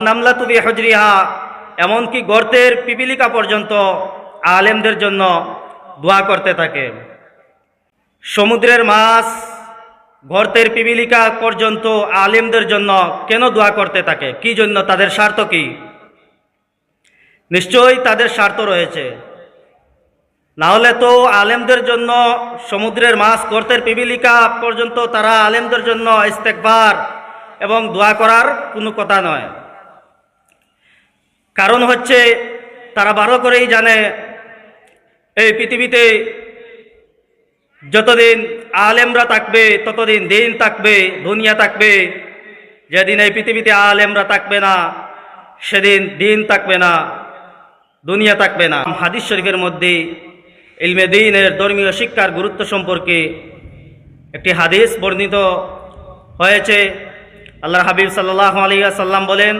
নামলাতু বিহুজরিহা, এমনকি গর্তের পিপিলিকা পর্যন্ত আলেমদের জন্য দোয়া করতে থাকে। সমুদ্রের মাছ, গর্তের পিপিলিকা পর্যন্ত আলেমদের জন্য কেন দোয়া করতে থাকে? কি জন্য? তাদের স্বার্থ কি? নিশ্চয়ই তাদের স্বার্থ রয়েছে, না হলে তো আলেমদের জন্য সমুদ্রের মাছ, গর্তের পিপিলিকা পর্যন্ত তারা আলেমদের জন্য ইস্তেগফার এবং দোয়া করার কোনো কথা নয়। কারণ হচ্ছে, তারা ভালো করেই জানে এই পৃথিবীতে যতদিন আলেমরা থাকবে ততদিন দিন থাকবে, দুনিয়া থাকবে। যেদিন এই পৃথিবীতে আলেমরা থাকবে না, সেদিন দিন থাকবে না, দুনিয়া থাকবে না। হাদিস শরীফের মধ্যে ইলমে দ্বীনের ধর্মীয় শিক্ষার গুরুত্ব সম্পর্কে একটি হাদিস বর্ণিত হয়েছে। আল্লাহর হাবিব সাল্লাল্লাহু আলাইহি ওয়াসাল্লাম বলেন,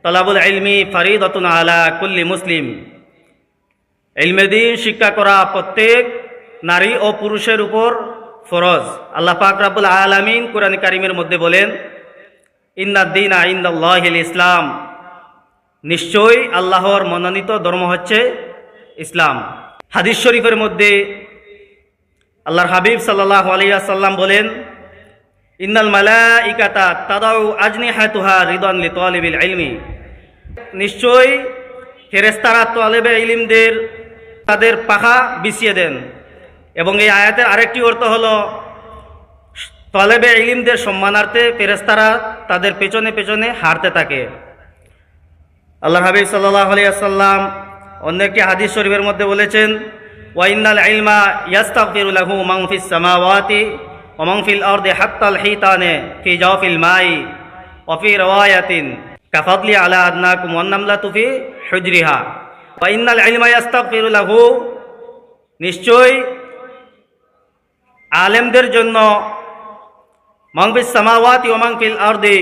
তালাবুল ইলমি ফরিদাতুন আলা কুল্লি মুসলিম। ইলমে দ্বীন শিক্ষা করা প্রত্যেক নারী ও পুরুষের উপর ফরজ। আল্লাহ পাক রব্বুল আলামিন কুরআন কারীমের মধ্যে বলেন, ইন্নাদ দীনা ইনদাল্লাহিল ইসলাম, নিশ্চয়ই আল্লাহর মনোনীত ধর্ম হচ্ছে ইসলাম। হাদিস শরীফের মধ্যে আল্লাহর হাবিব সাল্লাল্লাহু আলাইহি ওয়াসাল্লাম বলেন, ইন্নাল মালাইকাতা তাদাউ আজনিহাতুহা রিদান লিতালিবিল ইলমি, নিশ্চয়ই ফেরেশতারা তালেবে ইলমদের তাদের পাখা বিছিয়ে দেন। এবং এই আয়াতের আরেকটি অর্থ হলো, তালেবে ইলমদের সম্মানার্থে ফেরেশতারা তাদের পেছনে পেছনে হাঁটতে থাকে। আল্লাহর হাবিব সাল্লাল্লাহু আলাইহি ওয়াসাল্লাম অন্য একটি হাদিস শরীফের মধ্যে বলেছেন, ওয়া ইন্নাল ইলমা ইয়াস্তাগফিরু লাহু মান ফিস সামাওয়াতি ওয়া মান ফিল আরদি হাত্তাল হিতানে ফি জাওফিল মাই ওয়া ফি riwayatin কাফাদলি আলা আদনাকুম ওয়ান নামলাতু ফি হুজরিহা। ওয়া ইন্নাল ইলমা ইয়াস্তাগফিরু লাহু, নিশ্চয়ই আলেমদের জন্য মান ফিস সামাওয়াতি ওয়া মান ফিল আরদি,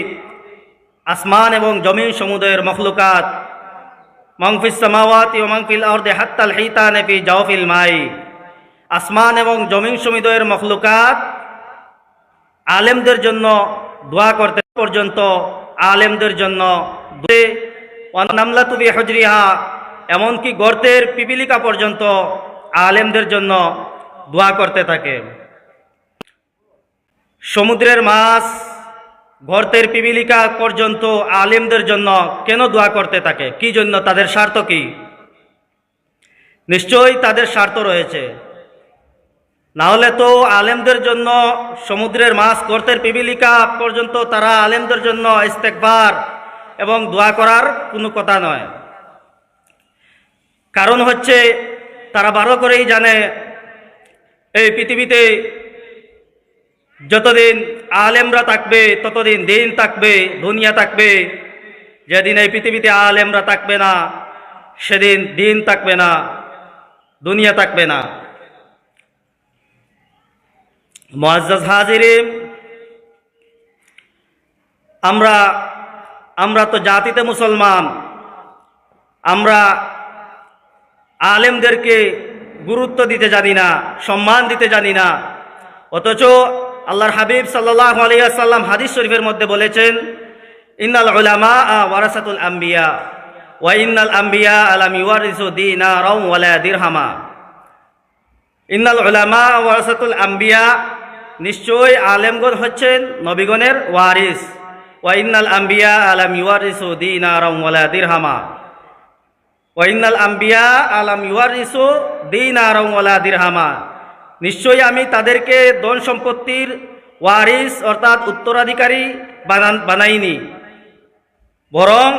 আসমান এবং জমিন সমুদ্রের মখলুকাত, মান ফিস সামাওয়াতি ওয়া মান ফিল আরদি হাত্তাল হিতানে ফি জাওফিল মাই, আসমান এবং জমিন সমুদ্রের মখলুকাত আলেমদের জন্য দোয়া করতে পর্যন্ত আলেমদের জন্য। ওয়া নামলাতু বিহুজরিহা, এমনকি গর্তের পিপিলিকা পর্যন্ত আলেমদের জন্য দোয়া করতে থাকে। সমুদ্রের মাছ, গর্তের পিপিলিকা পর্যন্ত আলেমদের জন্য কেন দোয়া করতে থাকে? কি জন্য? তাদের স্বার্থ কি? নিশ্চয়ই তাদের স্বার্থ রয়েছে, না হলে তো আলেমদের জন্য সমুদ্রের মাছ, গর্তের পিপিলিকা পর্যন্ত তারা আলেমদের জন্য ইস্তেগফার এবং দোয়া করার কোনো কথা নয়। কারণ হচ্ছে, তারা ভালো করেই জানে এই পৃথিবীতে যতদিন আলেমরা থাকবে ততদিন দিন থাকবে, দুনিয়া থাকবে। যেদিন এই পৃথিবীতে আলেমরা থাকবে না, সেদিন দিন থাকবে না, দুনিয়া থাকবে না। মুআজ্জাজ হাজিরিন, আমরা তো জাতিতে মুসলমান, আমরা আলেমদেরকে গুরুত্ব দিতে জানি না, সম্মান দিতে জানি না। অথচ আল্লাহর হাবিব সাল্লাল্লাহু আলাইহি ওয়াসাল্লাম হাদিস শরীফের মধ্যে বলেছেন, ইন্নাল উলামা ওয়ারাসাতুল আম্বিয়া ওয়া ইন্নাল আম্বিয়া লাম ইউয়ারিসু দীনারাও ওয়ালা দিরহামা। ইন্নাল উলামা ওয়ারাসাতুল আম্বিয়া, নিশ্চয়ই আলেমগণ হচ্ছেন নবীগণের ওয়ারিস। ওয়া ইন্নাল আম্বিয়া লাম ইউয়ারিসু দীনারাও ওয়ালা দিরহামা। ওয়া ইন্নাল আম্বিয়া লাম ইউয়ারিসু দীনারাও ওয়ালা দিরহামা, নিশ্চয়ই আমি তাদেরকে ধন সম্পত্তির ওয়ারিস অর্থাৎ উত্তরাধিকারী বানাইনি, বরং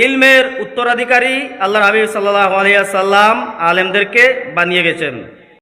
ইলমের উত্তরাধিকারী আল্লাহর হাবিব সাল্লাল্লাহু আলাইহি ওয়াসাল্লাম আলেমদেরকে বানিয়ে গেছেন।